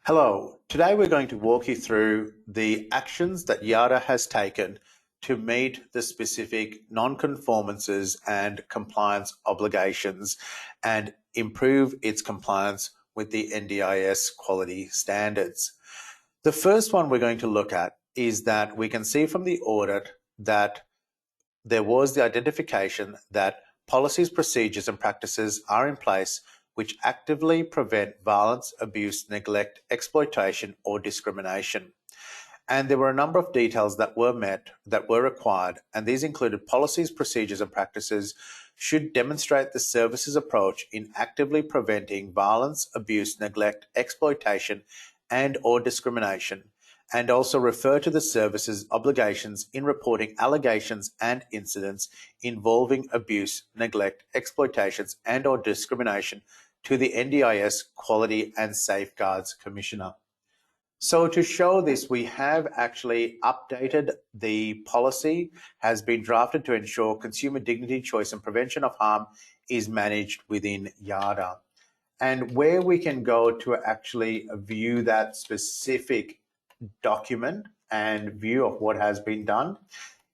Hello, today we're going to walk you through the actions that YADA has taken to meet the specific non-conformances and compliance obligations and improve its compliance with the NDIS quality standards. The first one we're going to look at is that we can see from the audit that there was the identification that policies, procedures, and practices are in place which actively prevent violence, abuse, neglect, exploitation, or discrimination. And there were a number of details that were met, that were required, and these included policies, procedures, and practices should demonstrate the service's approach in actively preventing violence, abuse, neglect, exploitation, and/or discrimination, and also refer to the service's obligations in reporting allegations and incidents involving abuse, neglect, exploitations, and/or discrimination to the NDIS Quality and Safeguards Commissioner. So to show this, we have actually updated the policy, has been drafted to ensure consumer dignity, choice, and prevention of harm is managed within YADA. And where we can go to actually view that specific document and view of what has been done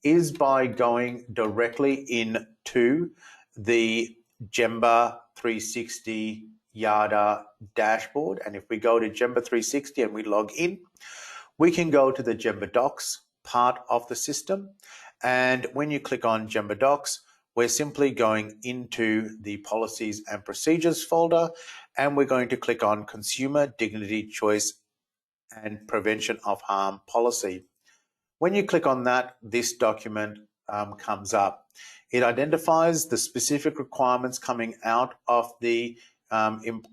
is by going directly into the Gemba 360 YADA dashboard. And if we go to Gemba 360 and we log in, we can go to the Gemba Docs part of the system. And when you click on Gemba Docs, we're simply going into the Policies and Procedures folder, and we're going to click on Consumer Dignity, Choice, and Prevention of Harm Policy. When you click on that, this document comes up. It identifies the specific requirements coming out of the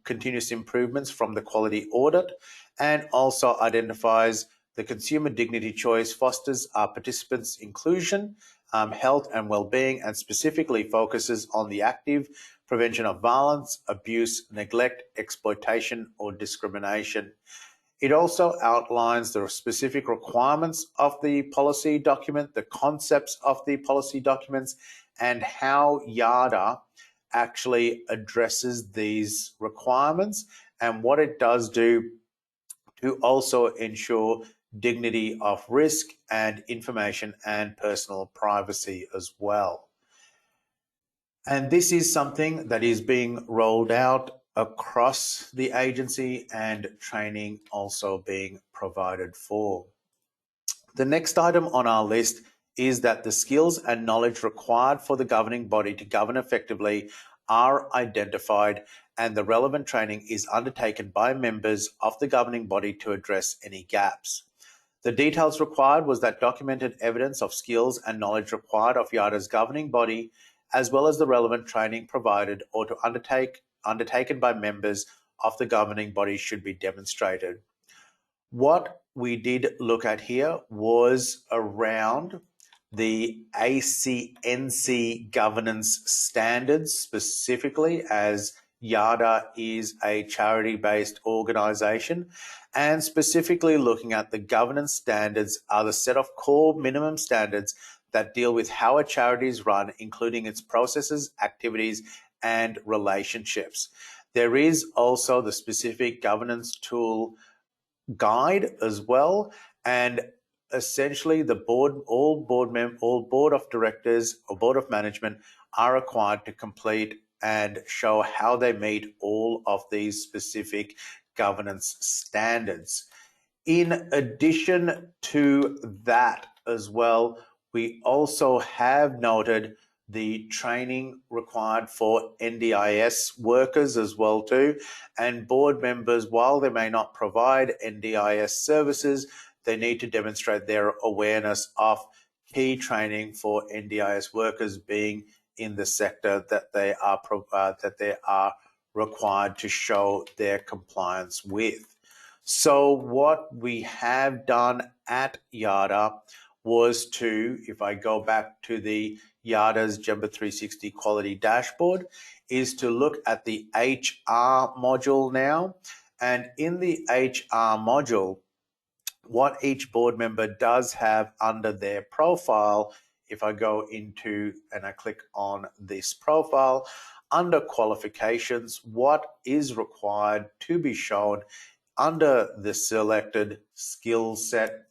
continuous improvements from the quality audit, and also identifies the consumer dignity choice, fosters participants' inclusion, health and well-being, and specifically focuses on the active prevention of violence, abuse, neglect, exploitation, or discrimination. It also outlines the specific requirements of the policy document, the concepts of the policy documents, and how YADA actually addresses these requirements and what it does do to also ensure dignity of risk and information and personal privacy as well. And this is something that is being rolled out across the agency and training also being provided for. The next item on our list is that the skills and knowledge required for the governing body to govern effectively are identified, and the relevant training is undertaken by members of the governing body to address any gaps. The details required was that documented evidence of skills and knowledge required of YADA's governing body, as well as the relevant training provided or to undertaken by members of the governing body should be demonstrated. What we did look at here was around the ACNC governance standards, specifically as YADA is a charity-based organisation, and specifically looking at the governance standards are the set of core minimum standards that deal with how a charity is run, including its processes, activities, and relationships. There is also the specific governance tool guide as well, and essentially the board, all board of directors or board of management are required to complete and show how they meet all of these specific governance standards. In addition to that as well, we also have noted the training required for NDIS workers as well too, and board members, while they may not provide NDIS services, they need to demonstrate their awareness of key training for NDIS workers being in the sector that they are required to show their compliance with. So what we have done at YADA was to, if I go back to the YADA's Gemba 360 quality dashboard, is to look at the HR module now. And in the HR module, what each board member does have under their profile, if I go into and I click on this profile, under qualifications, what is required to be shown under the selected skill set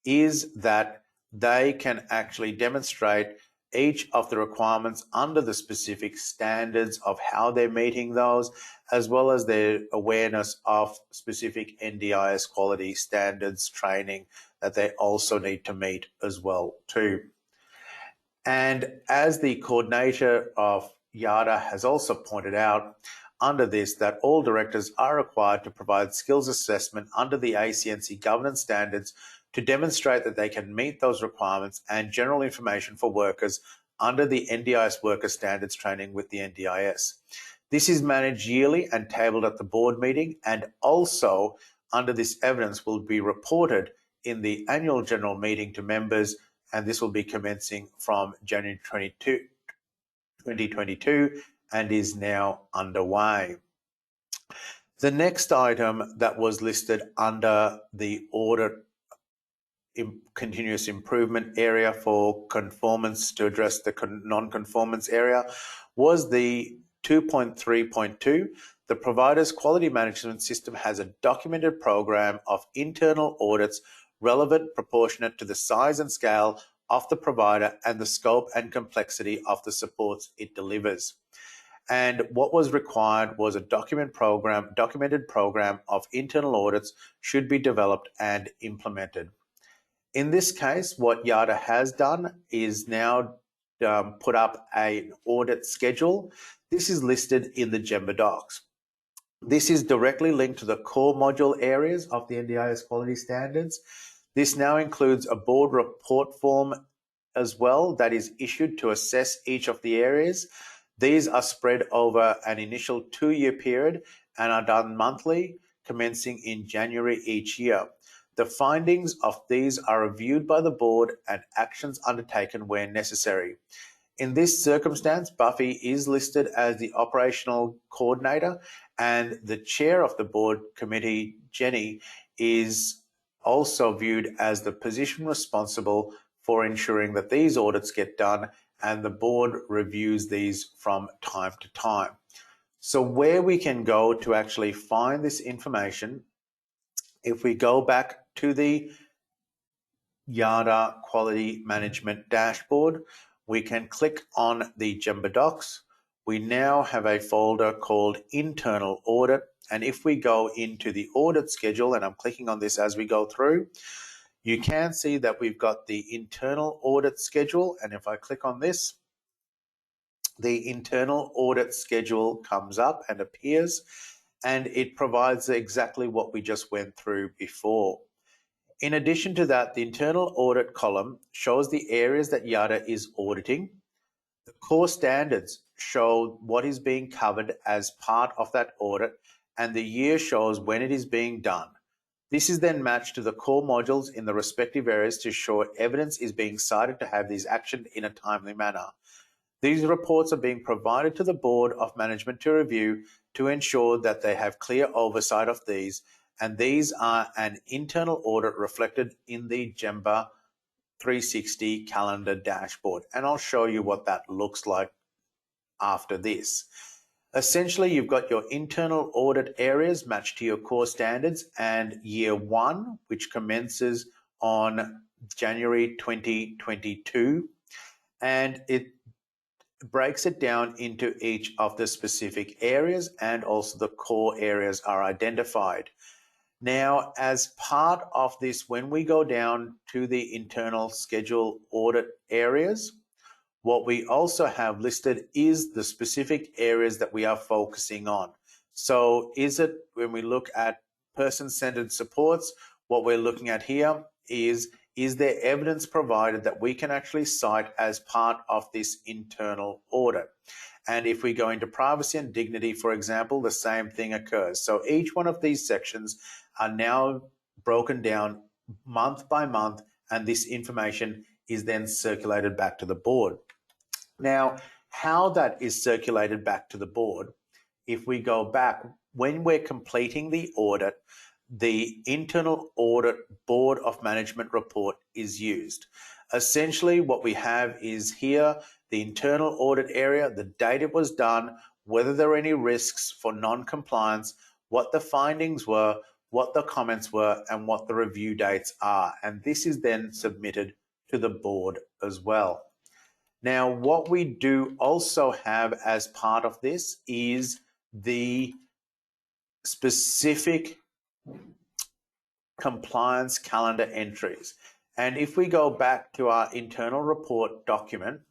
is that they can actually demonstrate each of the requirements under the specific standards of how they're meeting those, as well as their awareness of specific NDIS quality standards training that they also need to meet as well too. And as the coordinator of YADA has also pointed out under this, that all directors are required to provide skills assessment under the ACNC governance standards to demonstrate that they can meet those requirements, and general information for workers under the NDIS worker standards training with the NDIS. This is managed yearly and tabled at the board meeting, and also under this evidence will be reported in the annual general meeting to members, and this will be commencing from January 2022 and is now underway. The next item that was listed under the audit continuous improvement area for conformance to address the non-conformance area was the 2.3.2. The provider's quality management system has a documented program of internal audits relevant, proportionate to the size and scale of the provider and the scope and complexity of the supports it delivers. And what was required was a documented program of internal audits should be developed and implemented. In this case, what YADA has done is now put up an audit schedule. This is listed in the GEMBA docs. This is directly linked to the core module areas of the NDIS quality standards. This now includes a board report form as well that is issued to assess each of the areas. These are spread over an initial 2-year period and are done monthly, commencing in January each year. The findings of these are reviewed by the board and actions undertaken where necessary. In this circumstance, Buffy is listed as the operational coordinator, and the chair of the board committee, Jenny, is also viewed as the position responsible for ensuring that these audits get done, and the board reviews these from time to time. So where we can go to actually find this information, if we go back to the YADA Quality Management Dashboard, we can click on the GEMBA docs. We now have a folder called Internal Audit, and if we go into the audit schedule, and I'm clicking on this as we go through, you can see that we've got the internal audit schedule, and if I click on this, the internal audit schedule comes up and appears, and it provides exactly what we just went through before. In addition to that, the internal audit column shows the areas that YADA is auditing. The core standards show what is being covered as part of that audit, and the year shows when it is being done. This is then matched to the core modules in the respective areas to ensure evidence is being cited to have these actioned in a timely manner. These reports are being provided to the Board of Management to review to ensure that they have clear oversight of these, and these are an internal audit reflected in the GEMBA 360 calendar dashboard. And I'll show you what that looks like after this. Essentially, you've got your internal audit areas matched to your core standards, and year 1, which commences on January 2022, and it breaks it down into each of the specific areas, and also the core areas are identified. Now, as part of this, when we go down to the internal schedule audit areas, what we also have listed is the specific areas that we are focusing on. So is it, when we look at person-centered supports, what we're looking at here is there evidence provided that we can actually cite as part of this internal audit? And if we go into privacy and dignity, for example, the same thing occurs. So each one of these sections are now broken down month by month, and this information is then circulated back to the board. Now, how that is circulated back to the board, if we go back, when we're completing the audit, the internal audit Board of Management report is used. Essentially, what we have is here the internal audit area, the date it was done, whether there are any risks for non-compliance, what the findings were, what the comments were, and what the review dates are. And this is then submitted to the board as well. Now, what we do also have as part of this is the specific compliance calendar entries. And if we go back to our internal report document,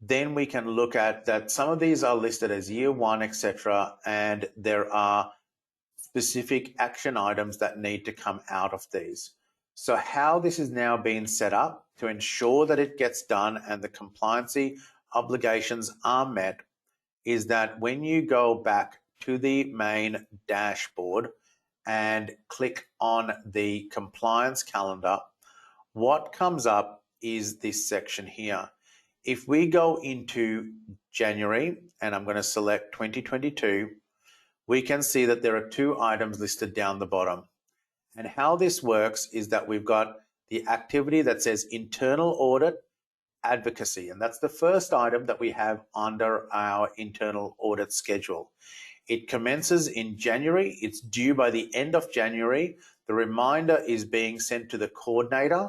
then we can look at that some of these are listed as year one, etc. And there are specific action items that need to come out of these. So how this is now being set up to ensure that it gets done and the compliancy obligations are met is that when you go back to the main dashboard and click on the compliance calendar, what comes up is this section here. If we go into January, and I'm going to select 2022, we can see that there are 2 items listed down the bottom. And how this works is that we've got the activity that says internal audit, advocacy, and that's the first item that we have under our internal audit schedule. It commences in January. It's due by the end of January. The reminder is being sent to the coordinator.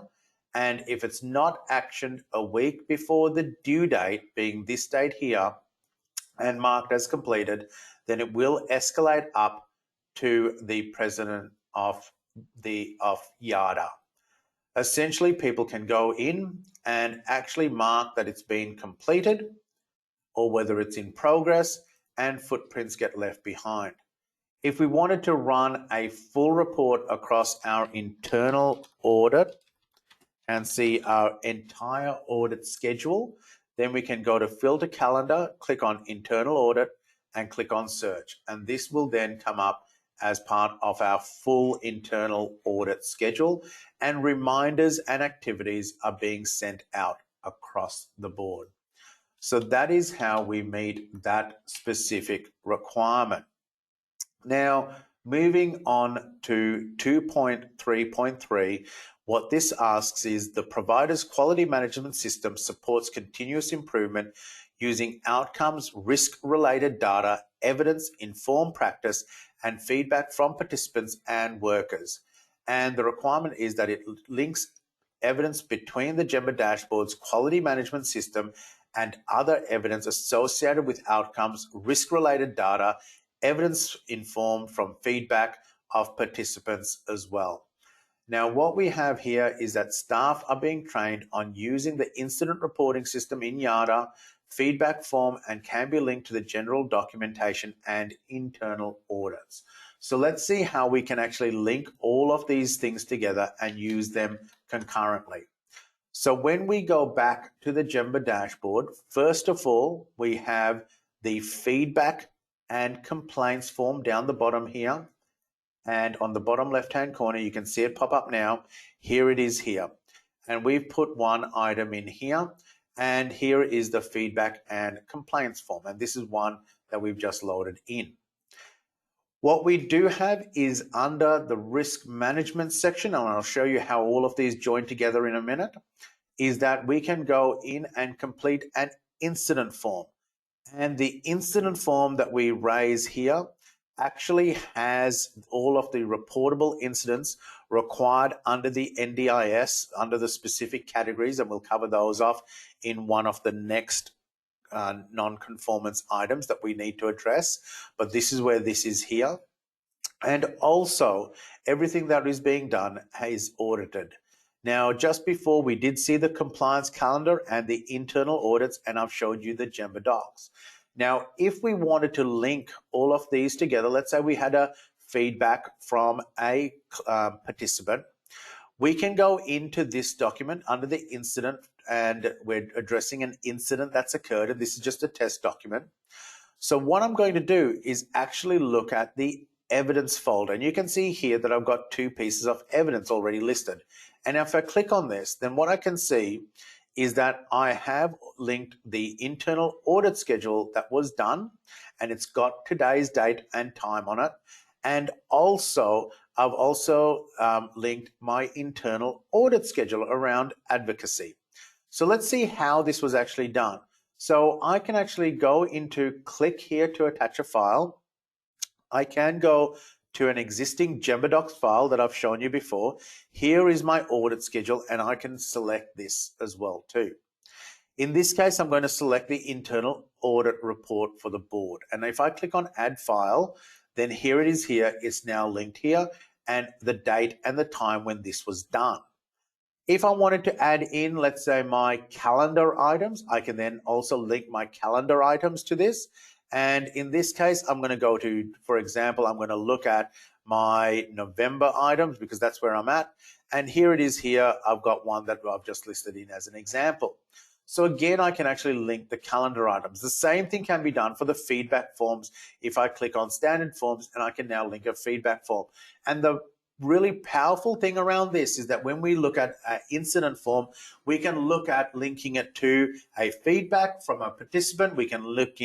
And if it's not actioned a week before the due date, being this date here, and marked as completed, then it will escalate up to the president of YADA. Essentially, people can go in and actually mark that it's been completed or whether it's in progress, and footprints get left behind. If we wanted to run a full report across our internal audit and see our entire audit schedule, then we can go to filter calendar, click on internal audit, and click on search. And this will then come up as part of our full internal audit schedule, and reminders and activities are being sent out across the board. So that is how we meet that specific requirement. Now, moving on to 2.3.3, what this asks is the provider's quality management system supports continuous improvement using outcomes, risk-related data, evidence-informed practice, and feedback from participants and workers. And the requirement is that it links evidence between the GEMBA dashboard's quality management system and other evidence associated with outcomes, risk-related data, evidence informed from feedback of participants as well. Now, what we have here is that staff are being trained on using the incident reporting system in YADA, feedback form, and can be linked to the general documentation and internal audits. So let's see how we can actually link all of these things together and use them concurrently. So when we go back to the GEMBA dashboard, first of all, we have the feedback and complaints form down the bottom here. And on the bottom left-hand corner, you can see it pop up now. Here it is here. And we've put one item in here. And here is the feedback and complaints form. And this is one that we've just loaded in. What we do have is under the risk management section, and I'll show you how all of these join together in a minute, is that we can go in and complete an incident form. And the incident form that we raise here actually has all of the reportable incidents required under the NDIS, under the specific categories, and we'll cover those off in one of the next non-conformance items that we need to address. But this is where this is here. And also, everything that is being done is audited. Now, just before we did see the compliance calendar and the internal audits, and I've showed you the GEMBA docs. Now, if we wanted to link all of these together, let's say we had a feedback from a participant, we can go into this document under the incident, and we're addressing an incident that's occurred, and this is just a test document. So what I'm going to do is actually look at the evidence folder, and you can see here that I've got 2 pieces of evidence already listed. And if I click on this, then what I can see is that I have linked the internal audit schedule that was done, and it's got today's date and time on it. And also, I've also linked my internal audit schedule around advocacy. So let's see how this was actually done. So I can actually go into click here to attach a file. I can go to an existing GembaDocs file that I've shown you before. Here is my audit schedule, and I can select this as well too. In this case, I'm going to select the internal audit report for the board. And if I click on add file, then here it is here. It's now linked here, and the date and the time when this was done. If I wanted to add in, let's say, my calendar items, I can then also link my calendar items to this. And in this case, I'm going to go to, for example, I'm going to look at my November items because that's where I'm at. And here it is here. I've got one that I've just listed in as an example. So again, I can actually link the calendar items. The same thing can be done for the feedback forms. If I click on standard forms, and I can now link a feedback form. And the really powerful thing around this is that when we look at an incident form, we can look at linking it to a feedback from a participant. We can link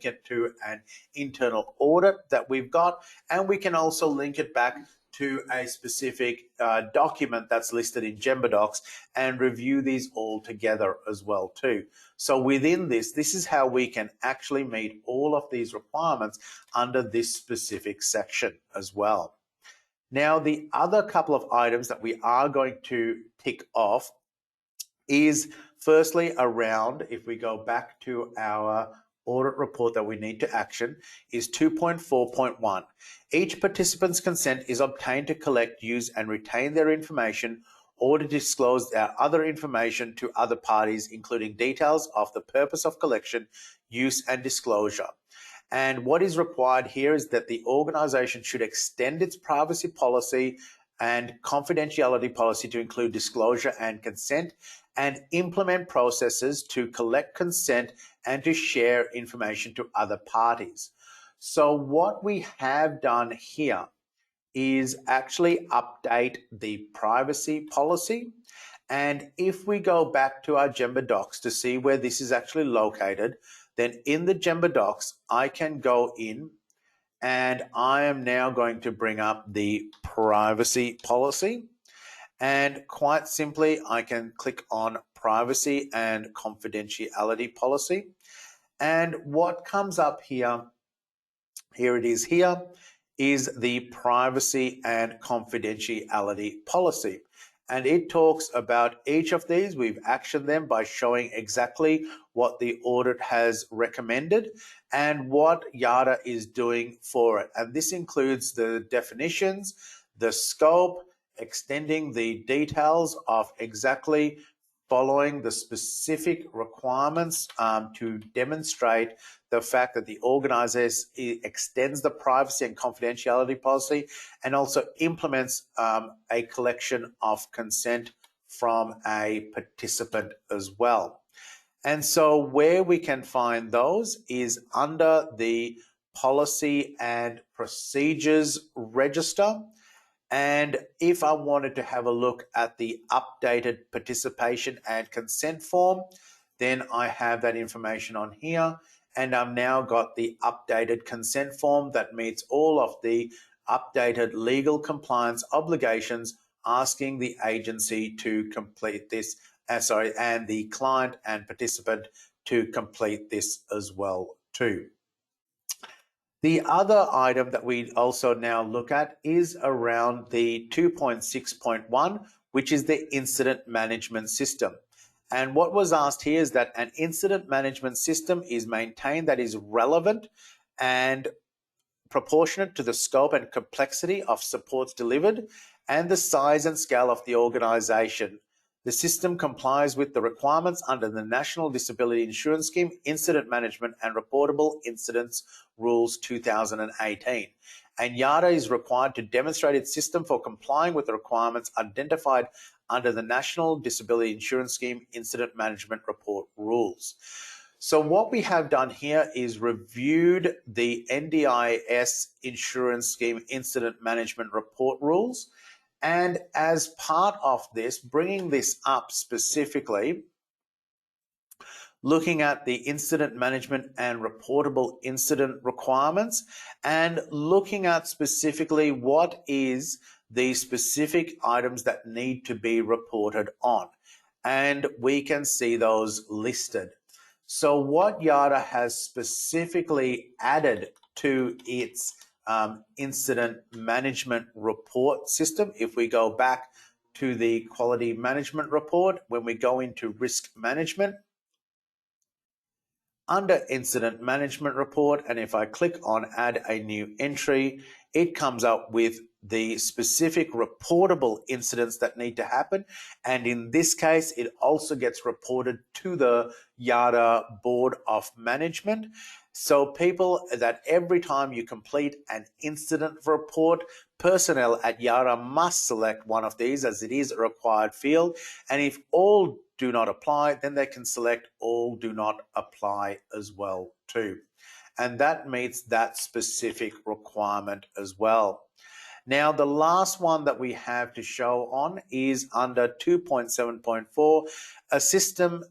it to an internal audit that we've got, and we can also link it back to a specific document that's listed in GembaDocs and review these all together as well too. So within this is how we can actually meet all of these requirements under this specific section as well. Now, the other couple of items that we are going to tick off is firstly around, if we go back to our audit report that we need to action, is 2.4.1. Each participant's consent is obtained to collect, use, and retain their information or to disclose their other information to other parties, including details of the purpose of collection, use, and disclosure. And what is required here is that the organization should extend its privacy policy and confidentiality policy to include disclosure and consent, and implement processes to collect consent and to share information to other parties. So what we have done here is actually update the privacy policy. And if we go back to our GembaDocs to see where this is actually located, then in the GembaDocs, I can go in and I am now going to bring up the privacy policy. And quite simply, I can click on privacy and confidentiality policy. And what comes up here, here it is here, is the privacy and confidentiality policy. And it talks about each of these. We've actioned them by showing exactly what the audit has recommended and what YADA is doing for it. And this includes the definitions, the scope, extending the details of exactly following the specific requirements to demonstrate the fact that the organization extends the privacy and confidentiality policy and also implements a collection of consent from a participant as well. And so where we can find those is under the Policy and Procedures Register. And if I wanted to have a look at the updated participation and consent form, then I have that information on here. And I've now got the updated consent form that meets all of the updated legal compliance obligations, asking the agency to complete this, and the client and participant to complete this as well too. The other item that we also now look at is around the 2.6.1, which is the incident management system. And what was asked here is that an incident management system is maintained that is relevant and proportionate to the scope and complexity of supports delivered and the size and scale of the organization. The system complies with the requirements under the National Disability Insurance Scheme Incident Management and Reportable Incidents Rules 2018. And YADA is required to demonstrate its system for complying with the requirements identified under the National Disability Insurance Scheme Incident Management Report Rules. So what we have done here is reviewed the NDIS Insurance Scheme Incident Management Report Rules. And as part of this, bringing this up specifically, looking at the incident management and reportable incident requirements and looking at specifically what is the specific items that need to be reported on. And we can see those listed. So what YADA has specifically added to its incident management report system. If we go back to the quality management report, when we go into risk management, under incident management report, and if I click on add a new entry, it comes up with the specific reportable incidents that need to happen. And in this case, it also gets reported to the YADA Board of Management. So people, that every time you complete an incident report, personnel at YADA must select one of these as it is a required field. And if all do not apply, then they can select all do not apply as well too. And that meets that specific requirement as well. Now, the last one that we have to show on is under 2.7.4, a system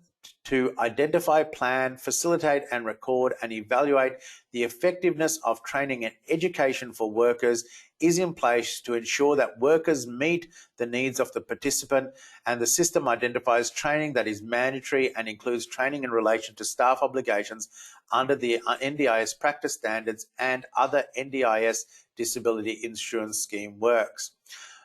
to identify, plan, facilitate, and record and evaluate the effectiveness of training and education for workers is in place to ensure that workers meet the needs of the participant, and the system identifies training that is mandatory and includes training in relation to staff obligations under the NDIS practice standards and other NDIS disability insurance scheme works.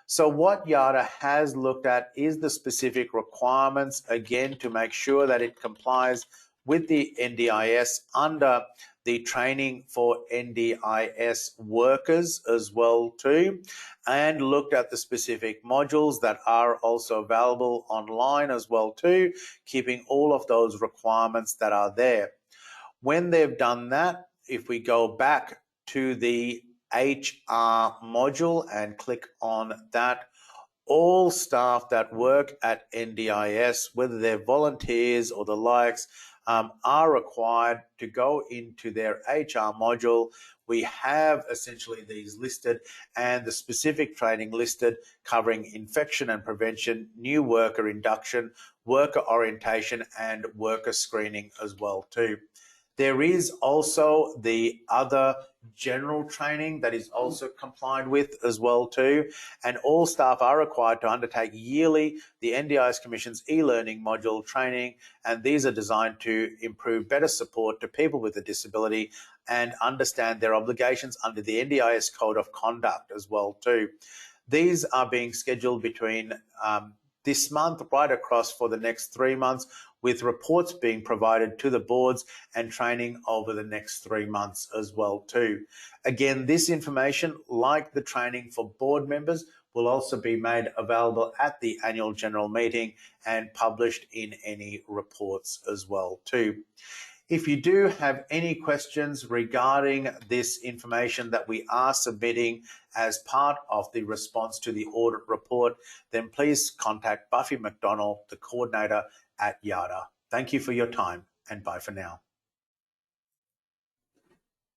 So what YADA has looked at is the specific requirements, again, to make sure that it complies with the NDIS under the training for NDIS workers as well too, and looked at the specific modules that are also available online as well too, keeping all of those requirements that are there. When they've done that, if we go back to the HR module and click on that, all staff that work at NDIS, whether they're volunteers or the likes, are required to go into their HR module. We have essentially these listed and the specific training listed covering infection and prevention, new worker induction, worker orientation, and worker screening as well too. There is also the other general training that is also complied with as well too, and all staff are required to undertake yearly the NDIS Commission's e-learning module training, and these are designed to improve better support to people with a disability and understand their obligations under the NDIS Code of Conduct as well too. These are being scheduled between this month right across for the next 3 months, with reports being provided to the boards and training over the next 3 months as well too. Again, this information, like the training for board members, will also be made available at the annual general meeting and published in any reports as well too. If you do have any questions regarding this information that we are submitting as part of the response to the audit report, then please contact Buffy McDonald, the coordinator at YADA. Thank you for your time, and bye for now.